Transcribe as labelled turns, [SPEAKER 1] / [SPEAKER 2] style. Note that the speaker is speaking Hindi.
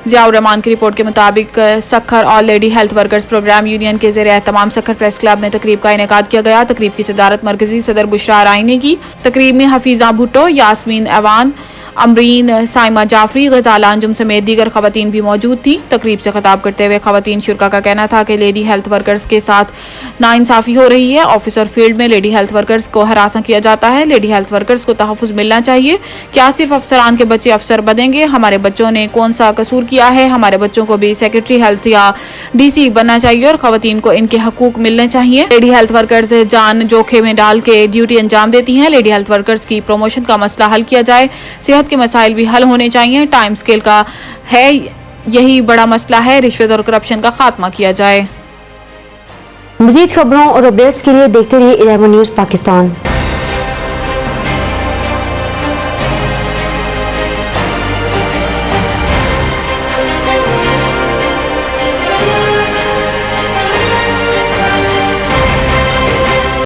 [SPEAKER 1] जियाउर रहमान की रिपोर्ट के मुताबिक Sukkur all lady health workers programme union के ज़रिए तमाम सखर प्रेस क्लब में तकरीब का इनेकाद किया गया। तकरीब की सदारत मरकजी सदर बुशरा आराई ने की। तकरीब में हफीजा भुट्टो, यास्मीन एवान, अमरीन, साइमा जाफरी, गजाला अंजुम समेत दीगर खवातीन भी मौजूद थी। तकरीब से खिताब करते हुए खवातीन शुरा का कहना था कि लेडी हेल्थ वर्कर्स के साथ नाइंसाफ़ी हो रही है। ऑफिस और फील्ड में लेडी हेल्थ वर्कर्स को हरासा किया जाता है। लेडी हेल्थ वर्कर्स को तहफ़्फ़ुज़ मिलना चाहिए। क्या सिर्फ अफसरान के बच्चे अफसर बनेंगे? हमारे बच्चों ने कौन सा कसूर किया है? हमारे बच्चों को भी सेक्रेटरी हेल्थ या DC बनना चाहिए और खवातीन को इनके हकूक मिलने चाहिए। लेडी हेल्थ वर्कर्स जान जोखिम में डाल के ड्यूटी अंजाम देती हैं। लेडी हेल्थ वर्कर्स की प्रमोशन का मसला हल किया जाए। सेहत के मसाइल भी हल होने चाहिए। टाइम स्केल का है, यही बड़ा मसला है। रिश्वत और करप्शन का खात्मा किया जाए।
[SPEAKER 2] मज़ीद खबरों और अपडेट्स के लिए देखते रहिए 11 न्यूज़ पाकिस्तान।